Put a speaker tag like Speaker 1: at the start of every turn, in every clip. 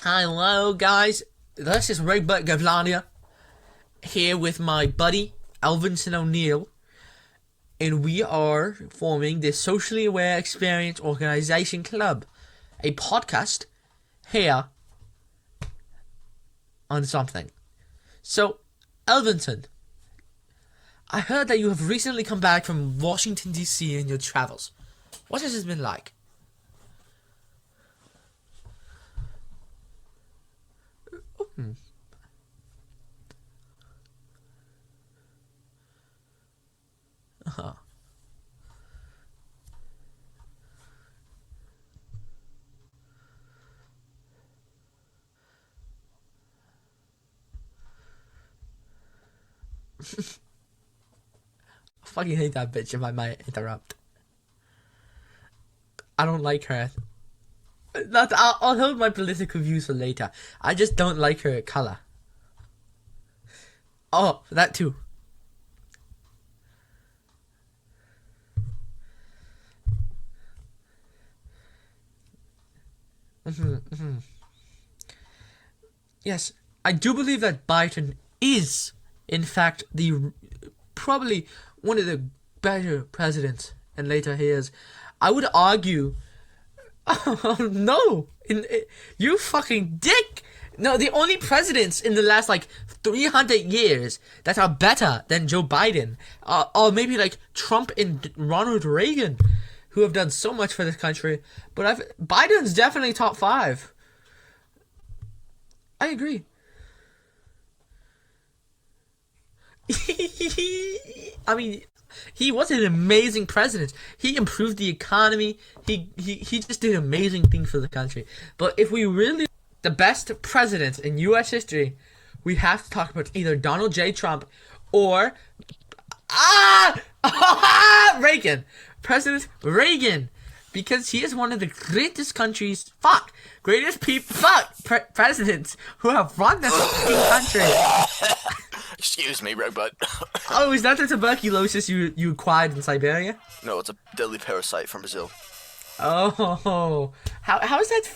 Speaker 1: Hello, guys. This is Raybutt Gavlania here with my buddy Alvinson O'Neill, and we are forming the Socially Aware Experience Organization Club, a podcast here on something. So, Alvinson, I heard that you have recently come back from Washington, D.C. in your travels. What has it been like? Uh-huh. I fucking hate that bitch, if I might interrupt. I don't like her. I'll hold my political views for later. I just don't like her color. Oh, that too. Yes, I do believe that Biden is, in fact, probably one of the better presidents in later years. I would argue. Oh no! You fucking dick! No, the only presidents in the last 300 years that are better than Joe Biden, or maybe Trump and Ronald Reagan, who have done so much for this country. But Biden's definitely top 5. I agree. I mean, he was an amazing president. He improved the economy. He just did amazing things for the country. But if we really the best president in U.S. history, we have to talk about either Donald J. Trump or Reagan, President Reagan, because he is one of the greatest presidents who have run this fucking country.
Speaker 2: Excuse me, Raybutt.
Speaker 1: Oh, is that the tuberculosis you acquired in Siberia?
Speaker 2: No, it's a deadly parasite from Brazil.
Speaker 1: Oh, how is that?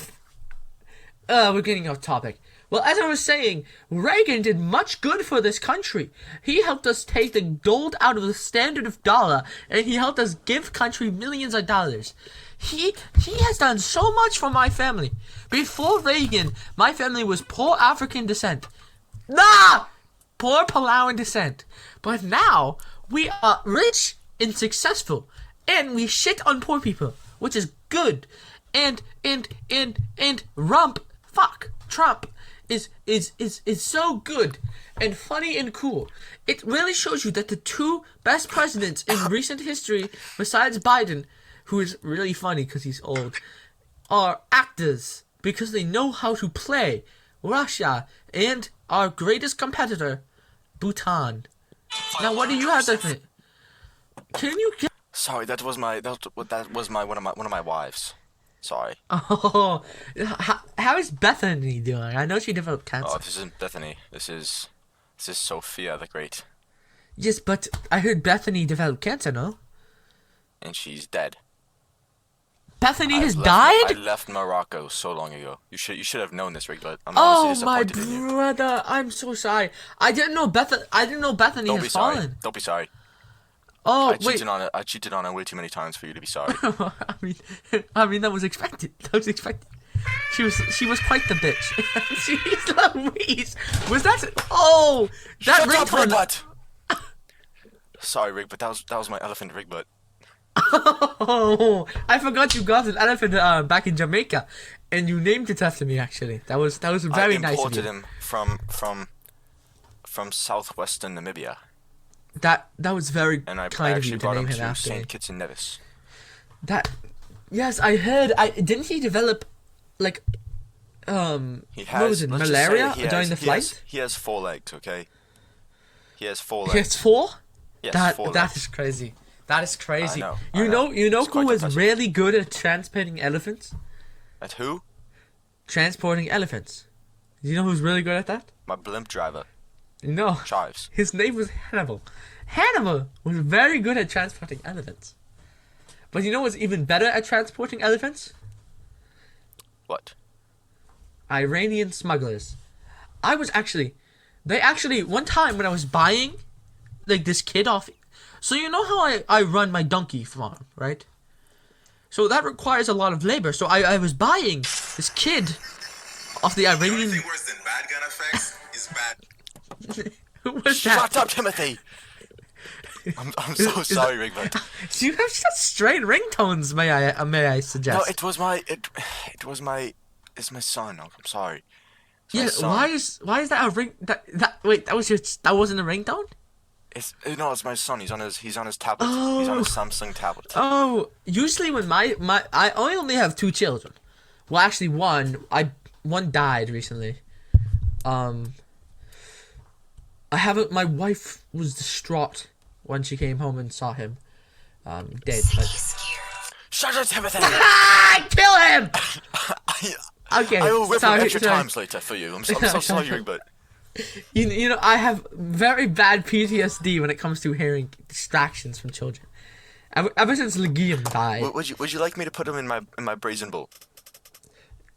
Speaker 1: We're getting off topic. Well, as I was saying, Reagan did much good for this country. He helped us take the gold out of the standard of dollar, and he helped us give country millions of dollars. He has done so much for my family. Before Reagan, my family was poor African descent. Poor Palauan descent. But now, we are rich and successful, and we shit on poor people, which is good. And Trump is so good and funny and cool. It really shows you that the two best presidents in recent history, besides Biden, who is really funny because he's old, are actors because they know how to play Russia and our greatest competitor, Bhutan. Now, what do you have to think? Can you get?
Speaker 2: Sorry, that was my one of my wives. Sorry.
Speaker 1: Oh, how is Bethany doing? I know she developed cancer.
Speaker 2: Oh, this isn't Bethany. This is Sophia the Great.
Speaker 1: Yes, but I heard Bethany developed cancer, no?
Speaker 2: And she's dead.
Speaker 1: Bethany has died?
Speaker 2: I left Morocco so long ago. You should have known this, Rick, but I'm
Speaker 1: Oh
Speaker 2: honestly
Speaker 1: my
Speaker 2: disappointed in you.
Speaker 1: brother, I'm so sorry. I didn't know Bethany
Speaker 2: Don't
Speaker 1: has
Speaker 2: be sorry.
Speaker 1: fallen.
Speaker 2: Don't be sorry.
Speaker 1: Oh
Speaker 2: I
Speaker 1: wait.
Speaker 2: cheated on her way too many times for you to be sorry.
Speaker 1: I mean that was expected. She was quite the bitch. Jeez Louise. Was that? Oh, that
Speaker 2: Shut up,
Speaker 1: ringtone.
Speaker 2: Rick. Sorry, Rick, but that was my elephant, Rick, but.
Speaker 1: Oh, I forgot you got an elephant back in Jamaica, and you named it after me. Actually, that was very nice of you.
Speaker 2: I imported him from southwestern Namibia,
Speaker 1: That was very
Speaker 2: and I
Speaker 1: kind of
Speaker 2: actually
Speaker 1: you to
Speaker 2: brought
Speaker 1: name
Speaker 2: him
Speaker 1: him
Speaker 2: to
Speaker 1: after me.
Speaker 2: Saint Kitts and Nevis.
Speaker 1: Yes, I heard. Didn't he develop what was it,
Speaker 2: let's just
Speaker 1: malaria
Speaker 2: say
Speaker 1: during the flight?
Speaker 2: He has 4 legs, okay? He has 4
Speaker 1: He
Speaker 2: legs.
Speaker 1: has 4.
Speaker 2: Yes, 4
Speaker 1: That
Speaker 2: legs.
Speaker 1: is crazy. That is crazy.
Speaker 2: I know,
Speaker 1: You know
Speaker 2: It's
Speaker 1: who
Speaker 2: quite
Speaker 1: was
Speaker 2: impressive.
Speaker 1: really good at transporting elephants?
Speaker 2: At who?
Speaker 1: Transporting elephants. You know who's really good at that?
Speaker 2: My blimp driver,
Speaker 1: No.
Speaker 2: Chives.
Speaker 1: His name was Hannibal. Hannibal was very good at transporting elephants. But you know what's even better at transporting elephants?
Speaker 2: What?
Speaker 1: Iranian smugglers. They actually, one time when I was buying, like, this kid off. So you know how I run my donkey farm, right? So that requires a lot of labor. So I was buying this kid off the
Speaker 3: The only
Speaker 1: Iranian.
Speaker 3: thing worse than bad gun effects is bad.
Speaker 1: Who was that?
Speaker 2: Shut up, Timothy. I'm so sorry, Rigbert.
Speaker 1: Do you have such strange ringtones? May I suggest?
Speaker 2: No, it's my son. I'm sorry. It's my
Speaker 1: Yeah.
Speaker 2: son.
Speaker 1: Why is that a ring? Wait, that wasn't a ringtone?
Speaker 2: It's my son. He's on his tablet. He's on his Samsung tablet.
Speaker 1: Oh, usually when I only have 2 children. Well, actually, one died recently. I haven't. My wife was distraught when she came home and saw him, dead. But...
Speaker 2: Shut up, Timothy.
Speaker 1: Kill him! Okay.
Speaker 2: I will whip him extra
Speaker 1: sorry.
Speaker 2: times later for you. I'm so sorry, Rigbert.
Speaker 1: You know, I have very bad PTSD when it comes to hearing distractions from children. Ever since Leguium died.
Speaker 2: Would you like me to put him in my brazen bull?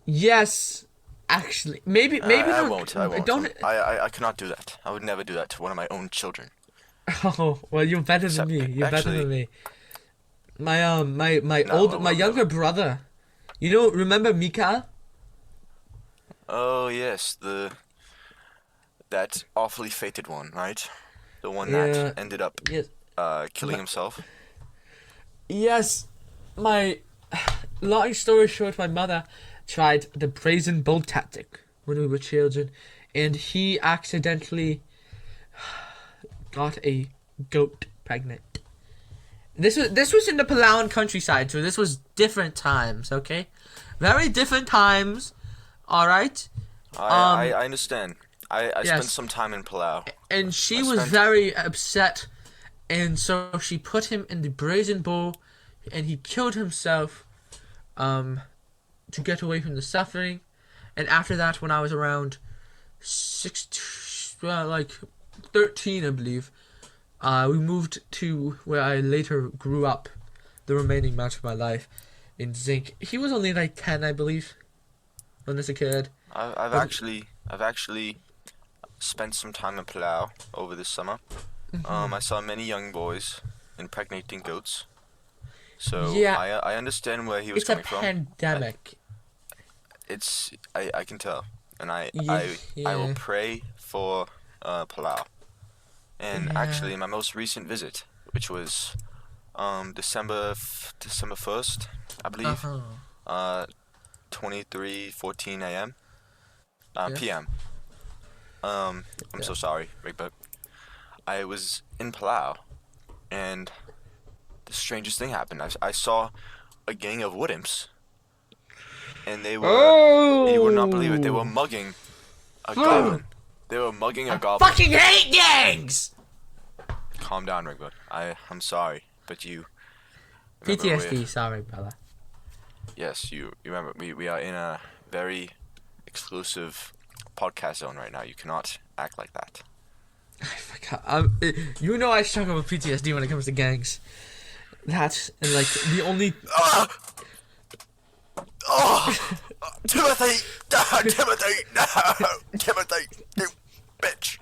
Speaker 1: Yes, actually, maybe
Speaker 2: I
Speaker 1: not.
Speaker 2: won't. I won't.
Speaker 1: Don't.
Speaker 2: I cannot do that. I would never do that to one of my own children.
Speaker 1: Oh well, you're better than
Speaker 2: Except-
Speaker 1: me. You're better
Speaker 2: actually-
Speaker 1: than me. My
Speaker 2: No.
Speaker 1: younger brother. You know, remember Mika?
Speaker 2: Oh yes, that awfully fated one, right? The one
Speaker 1: Yeah.
Speaker 2: that ended up
Speaker 1: Yes.
Speaker 2: killing himself.
Speaker 1: Yes. My long story short, my mother tried the brazen bull tactic when we were children, and he accidentally got a goat pregnant. This was in the Palawan countryside, so this was different times, okay? Very different times. All right.
Speaker 2: I understand. I
Speaker 1: yes.
Speaker 2: spent some time in Palau.
Speaker 1: And she
Speaker 2: I
Speaker 1: was
Speaker 2: spent-
Speaker 1: very upset, and so she put him in the brazen bull, and he killed himself, to get away from the suffering. And after that, when I was around 13, I believe, we moved to where I later grew up, the remaining much of my life, in Zinc. He was only like 10, I believe, when this occurred.
Speaker 2: I've actually spent some time in Palau over this summer. I saw many young boys impregnating goats. So
Speaker 1: Yeah.
Speaker 2: I understand where he was
Speaker 1: It's a
Speaker 2: coming from.
Speaker 1: pandemic.
Speaker 2: I can tell, and I
Speaker 1: Yeah.
Speaker 2: will pray for Palau. And
Speaker 1: Yeah.
Speaker 2: actually, my most recent visit, which was December 1st, I believe,
Speaker 1: Uh-huh.
Speaker 2: 23:14 a.m.
Speaker 1: Yeah.
Speaker 2: p.m. I'm so sorry, Rick, but I was in Palau, and the strangest thing happened. I saw a gang of wood imps, and they were, you would not believe it, they were mugging a goblin. They were mugging a goblin.
Speaker 1: Fucking hate gangs!
Speaker 2: Calm down, Rick, but I'm sorry, but you... remember
Speaker 1: PTSD, sorry, brother.
Speaker 2: Yes, you remember, we are in a very exclusive podcast zone right now. You cannot act like that.
Speaker 1: You know I struggle with PTSD when it comes to gangs. That's, and like, the only...
Speaker 2: Timothy! No, Timothy! No! Timothy! You bitch!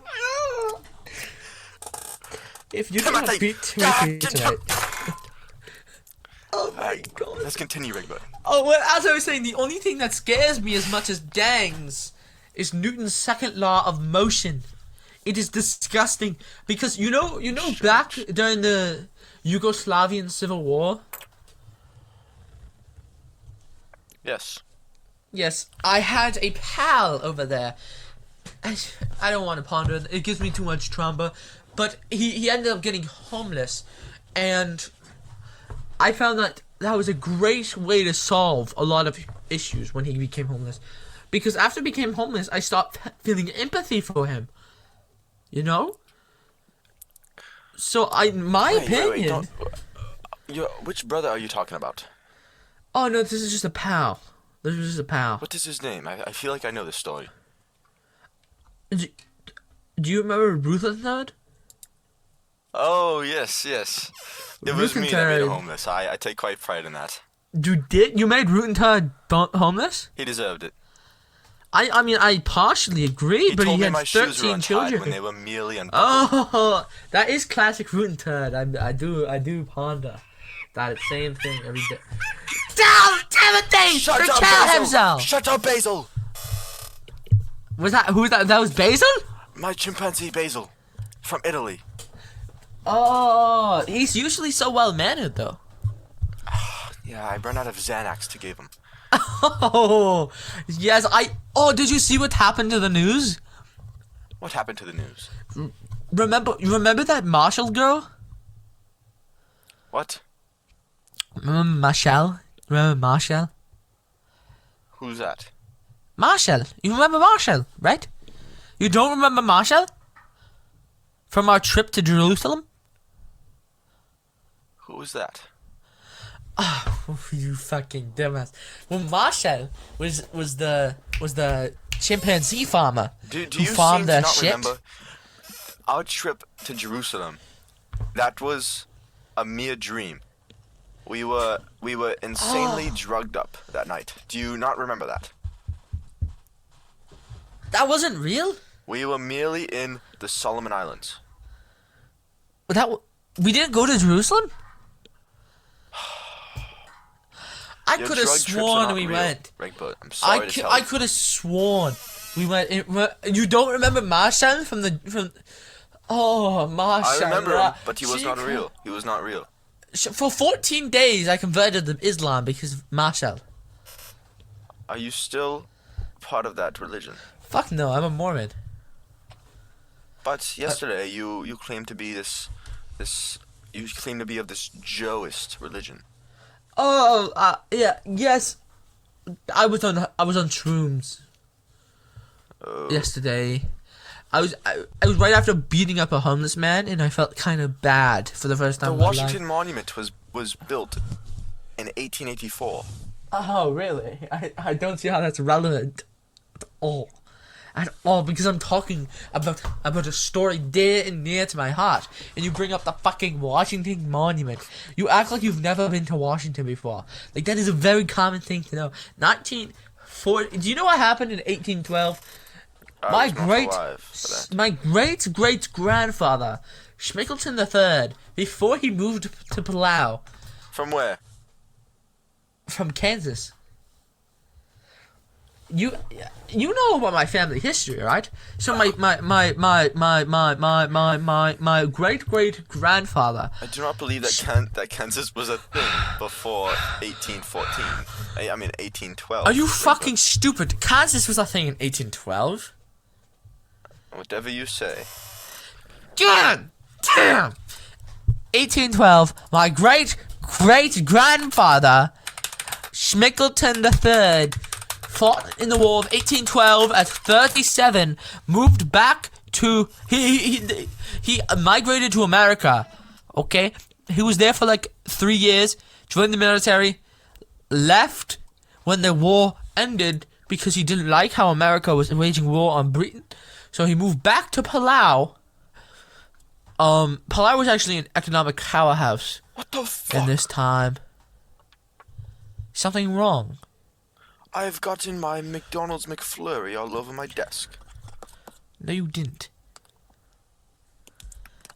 Speaker 1: If you don't
Speaker 2: Timothy!
Speaker 1: beat Timothy
Speaker 2: God,
Speaker 1: tonight... Oh my
Speaker 2: Alright,
Speaker 1: god.
Speaker 2: let's continue, Rigbert.
Speaker 1: Oh, well, as I was saying, the only thing that scares me as much as gangs is Newton's second law of motion. It is disgusting because you know back during the Yugoslavian Civil War.
Speaker 2: Yes.
Speaker 1: Yes, I had a pal over there. I don't want to ponder it. It gives me too much trauma. But he ended up getting homeless. And I found that was a great way to solve a lot of issues when he became homeless. Because after he became homeless, I stopped feeling empathy for him. You know? So, in my opinion...
Speaker 2: Which brother are you talking about?
Speaker 1: Oh, no, this is just a pal. This is just a pal.
Speaker 2: What is his name? I feel like I know this story.
Speaker 1: Do you remember Rutherford?
Speaker 2: Oh, yes. It was me that made him
Speaker 1: Rutherford.
Speaker 2: homeless. I take quite pride in that.
Speaker 1: You made Rutherford homeless?
Speaker 2: He deserved it.
Speaker 1: I mean, I partially agree,
Speaker 2: He
Speaker 1: but
Speaker 2: told
Speaker 1: he
Speaker 2: me
Speaker 1: had
Speaker 2: my shoes were
Speaker 1: 13
Speaker 2: untied
Speaker 1: children.
Speaker 2: when they were merely unbuckled.
Speaker 1: Oh, that is classic Rootin' Turd. I do ponder that same thing every day. Down, Timothy!
Speaker 2: Shut
Speaker 1: To
Speaker 2: up,
Speaker 1: kill
Speaker 2: Basil!
Speaker 1: himself!
Speaker 2: Shut up, Basil!
Speaker 1: Was that, who was that? That was Basil?
Speaker 2: My chimpanzee Basil. From Italy.
Speaker 1: Oh, he's usually so well-mannered, though.
Speaker 2: Yeah, I ran out of Xanax to give him.
Speaker 1: Oh, yes, oh, did you see what happened to the news?
Speaker 2: What happened to the news?
Speaker 1: You remember that Marshall girl?
Speaker 2: What?
Speaker 1: Remember Marshall? Remember Marshall?
Speaker 2: Who's that?
Speaker 1: Marshall. You remember Marshall, right? You don't remember Marshall? From our trip to Jerusalem?
Speaker 2: Who was that?
Speaker 1: Oh, you fucking dumbass. Well, Marshall was the chimpanzee farmer
Speaker 2: Do
Speaker 1: who
Speaker 2: you
Speaker 1: farmed
Speaker 2: seem to
Speaker 1: their
Speaker 2: not
Speaker 1: shit.
Speaker 2: remember our trip to Jerusalem? That was a mere dream. We were insanely drugged up that night. Do you not remember that?
Speaker 1: That wasn't real.
Speaker 2: We were merely in the Solomon Islands.
Speaker 1: We didn't go to Jerusalem. I
Speaker 2: Your
Speaker 1: could have
Speaker 2: drug trips are
Speaker 1: sworn
Speaker 2: not
Speaker 1: we
Speaker 2: real,
Speaker 1: went.
Speaker 2: But I'm sorry to tell
Speaker 1: I
Speaker 2: you.
Speaker 1: could have sworn we went. You don't remember Marshall from? Oh, Marshall.
Speaker 2: I remember him, but he was not
Speaker 1: Chico.
Speaker 2: real. He was not real.
Speaker 1: For 14 days, I converted to Islam because of Marshall.
Speaker 2: Are you still part of that religion?
Speaker 1: Fuck no, I'm a Mormon.
Speaker 2: But yesterday you claimed to be this you claimed to be of this Joist religion.
Speaker 1: Oh, yeah, yes. I was on shrooms
Speaker 2: Oh.
Speaker 1: yesterday. I was right after beating up a homeless man, and I felt kind of bad for the first time
Speaker 2: The
Speaker 1: in my
Speaker 2: Washington
Speaker 1: life.
Speaker 2: Monument was built in 1884.
Speaker 1: Oh, really? I don't see how that's relevant at all. At all, because I'm talking about a story dear and near to my heart, and you bring up the fucking Washington Monument. You act like you've never been to Washington before. Like, that is a very common thing to know. 1940. Do you know what happened in 1812?
Speaker 2: I was not alive for that.
Speaker 1: My great grandfather, Schmickleton III, before he moved to Palau
Speaker 2: From where?
Speaker 1: from Kansas. You know about my family history, right? So my great grandfather.
Speaker 2: I do not believe that that Kansas was a thing before 1814. I mean 1812.
Speaker 1: Are you fucking stupid? Kansas was a thing in 1812.
Speaker 2: Whatever you say.
Speaker 1: God damn! 1812. My great grandfather, Schmickleton III, fought in the War of 1812 at 37, moved back to he migrated to America. Okay, he was there for like 3 years, joined the military, left when the war ended because he didn't like how America was waging war on Britain. So he moved back to Palau. Palau was actually an economic powerhouse
Speaker 2: What the fuck?
Speaker 1: in this time. Something wrong.
Speaker 2: I've gotten my McDonald's McFlurry all over my desk.
Speaker 1: No, you didn't.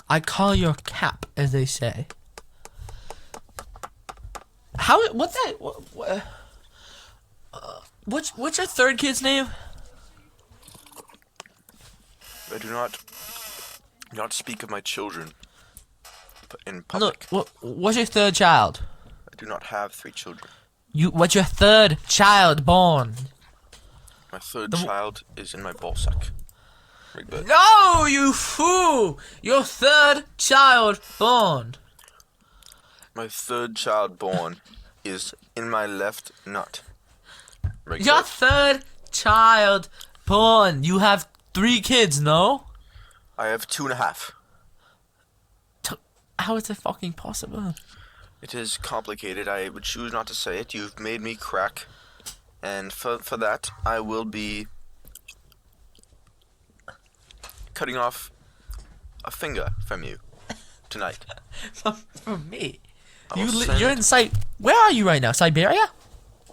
Speaker 1: I call your cap, as they say. What's that? What's your third kid's name?
Speaker 2: I do not speak of my children in
Speaker 1: Look,
Speaker 2: public.
Speaker 1: what's your third child?
Speaker 2: I do not have 3 children.
Speaker 1: What's your third child born?
Speaker 2: My third child is in my ballsack. Rigbert.
Speaker 1: No, you fool! Your third child born.
Speaker 2: My third child born is in my left nut. Rigbert.
Speaker 1: Your third child born. You have 3 kids, no?
Speaker 2: I have 2.5.
Speaker 1: How is that fucking possible?
Speaker 2: It is complicated. I would choose not to say it. You've made me crack. And for that, I will be cutting off a finger from you tonight.
Speaker 1: From me?
Speaker 2: I will send-
Speaker 1: You're in Where are you right now? Siberia?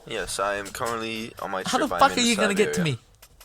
Speaker 2: Yes, I am currently on my trip.
Speaker 1: How the
Speaker 2: I am
Speaker 1: fuck
Speaker 2: in
Speaker 1: are you gonna get to
Speaker 2: Siberia.
Speaker 1: me?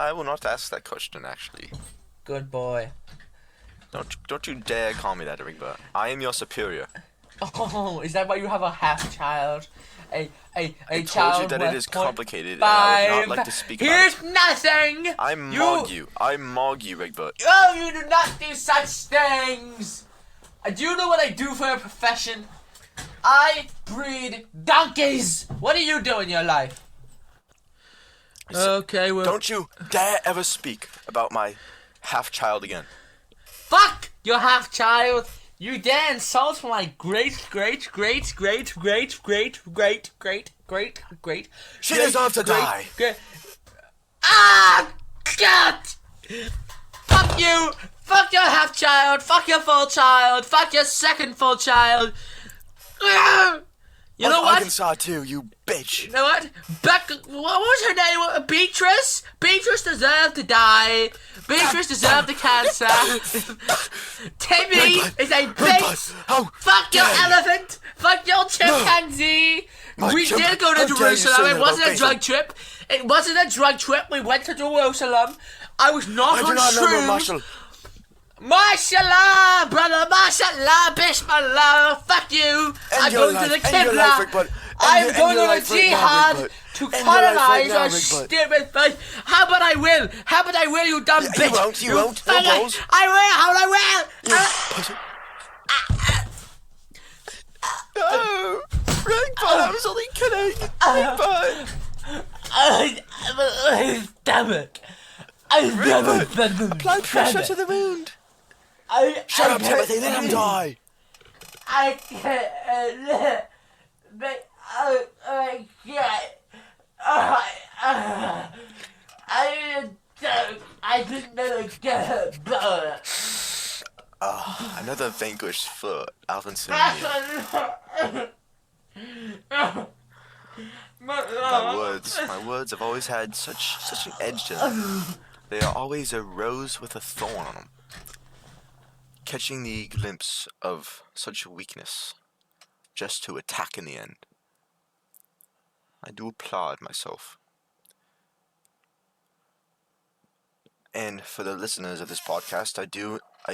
Speaker 2: I will not ask that question. Actually,
Speaker 1: Good boy.
Speaker 2: don't you dare call me that, Rigbert. I am your superior.
Speaker 1: Oh, is that why you have a half child? A
Speaker 2: I told
Speaker 1: child
Speaker 2: you that
Speaker 1: with
Speaker 2: it is complicated, and I would not like to speak about
Speaker 1: Here's
Speaker 2: it.
Speaker 1: nothing.
Speaker 2: I mog you. I mog you, Rigbert.
Speaker 1: Oh, you do not do such things. Do you know what I do for a profession? I breed donkeys. What do you do in your life? Okay, well,
Speaker 2: Don't you dare ever speak about my half-child again.
Speaker 1: fuck your half child. You dare insult my great.
Speaker 2: She deserves to die.
Speaker 1: Ah, God! Fuck you! Fuck your half child! Fuck your full child! Fuck your second full child! You know what?
Speaker 2: Arkansas too, you bitch.
Speaker 1: You know what? What was her name? Beatrice? Beatrice deserved to die. Beatrice deserved the cancer. Timmy is a bitch. Fuck your elephant. Fuck your chimpanzee. We did go to Jerusalem. It wasn't a drug trip. It wasn't a drug trip. We went to Jerusalem. I was not
Speaker 2: I do
Speaker 1: on
Speaker 2: not know,
Speaker 1: shrooms.
Speaker 2: Marshall.
Speaker 1: Mashallah, brother, mashallah, bismillah, fuck you. I'm going to the Qibla. I'm going on a jihad to colonize your stupid face. How about I will? How about I will, you dumb bitch?
Speaker 2: You won't. No
Speaker 1: faggot.
Speaker 2: balls.
Speaker 1: I will, how about I will?
Speaker 2: No, Rigbert, I was only kidding. Rigbert.
Speaker 1: Damn it.
Speaker 2: Apply pressure to the wound. Shut up, Timothy, let him die.
Speaker 1: I can't, but I can't. I didn't know get better.
Speaker 2: Another vanquished for Alvinson. My words have always had such an edge to them. They are always a rose with a thorn on them. Catching the glimpse of such weakness, just to attack in the end. I do applaud myself. And for the listeners of this podcast, I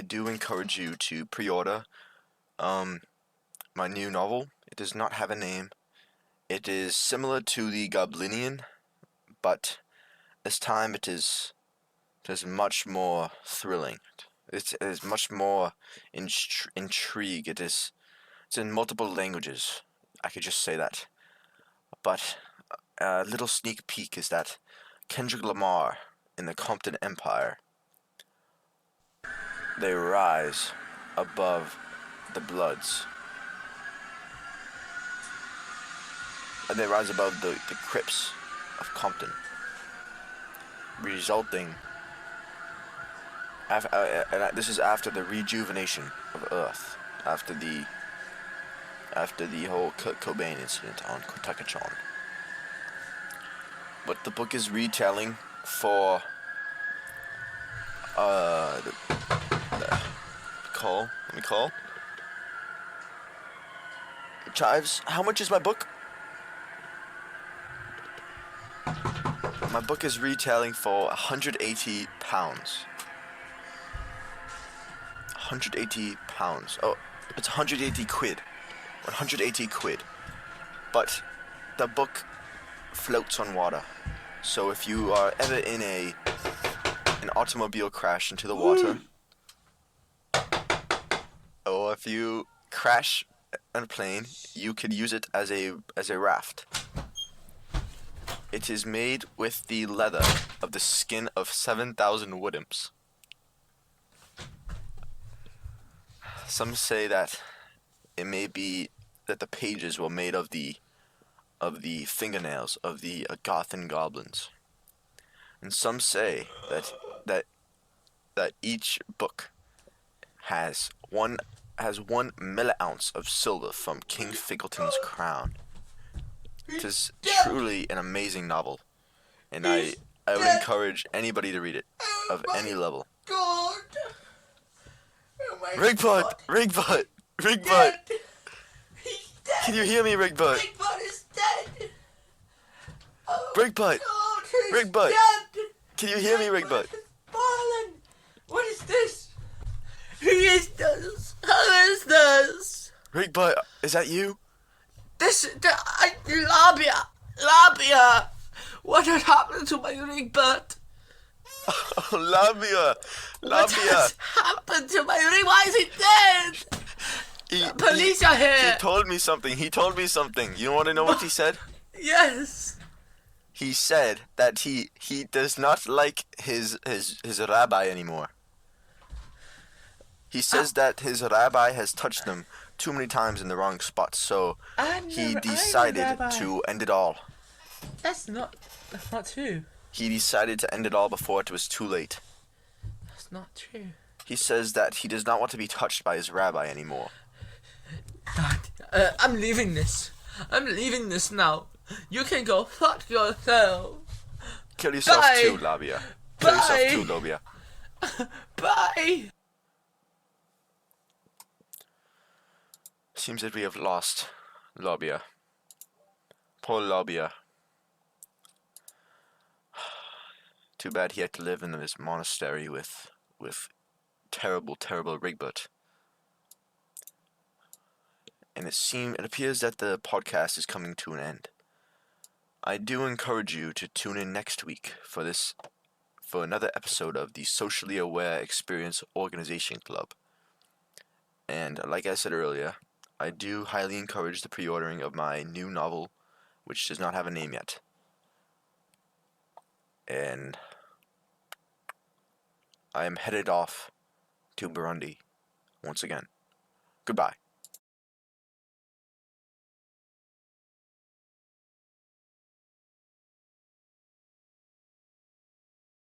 Speaker 2: do encourage you to pre-order my new novel. It does not have a name. It is similar to the Goblinian, but this time it is much more thrilling. It is much more intrigue. It's in multiple languages. I could just say that. But a little sneak peek is that Kendrick Lamar in the Compton Empire, they rise above the Bloods. And they rise above the Crips of Compton, resulting... this is after the rejuvenation of Earth, after the whole Kurt Cobain incident on Kotaka-chan. But the book is retelling for let me call. Chives, how much is my book? My book is retailing for £180. 180 pounds. Oh, it's 180 quid. 180 quid. But the book floats on water. So if you are ever in an automobile crash into the water, or if you crash on a plane, you could use it as a raft. It is made with the leather of the skin of 7,000 wood imps. Some say that it may be that the pages were made of the fingernails of the Gothan goblins, and some say that each book has one milliounce of silver from King Fingleton's crown. It is truly an amazing novel, and I would encourage anybody to read it of any level.
Speaker 1: God.
Speaker 2: Rigbert!
Speaker 1: He's dead.
Speaker 2: Can you hear me, Rigbert?
Speaker 1: Rigbert is dead. Oh,
Speaker 2: Rigbert!
Speaker 1: God, he's
Speaker 2: Rigbert!
Speaker 1: dead.
Speaker 2: Can you hear me, Rigbutt?
Speaker 1: Fallen! What is this? Who is this? Who is this?
Speaker 2: Rigbutt, is that you?
Speaker 1: Labia! What had happened to my Rigbert?
Speaker 2: Oh, Labia!
Speaker 1: What
Speaker 2: Labia!
Speaker 1: has happened to my ring? Why is he dead? Police are here!
Speaker 2: He told me something. You want to know what he said?
Speaker 1: Yes!
Speaker 2: He said that he does not like his rabbi anymore. He says that his rabbi has touched him too many times in the wrong spots, so he decided to end it all.
Speaker 1: That's not true.
Speaker 2: He decided to end it all before it was too late.
Speaker 1: That's not true.
Speaker 2: He says that he does not want to be touched by his rabbi anymore.
Speaker 1: God, I'm leaving this. I'm leaving this now. You can go fuck yourself.
Speaker 2: Kill yourself
Speaker 1: Bye.
Speaker 2: too, Labia. Kill yourself
Speaker 1: Bye.
Speaker 2: too, Labia.
Speaker 1: Bye!
Speaker 2: Seems that we have lost Labia. Poor Labia. Too bad he had to live in this monastery with terrible Rigbut. And it appears that the podcast is coming to an end. I do encourage you to tune in next week for another episode of the Socially Aware Experience Organization Club. And like I said earlier, I do highly encourage the pre-ordering of my new novel, which does not have a name yet. And I am headed off to Burundi once again. Goodbye.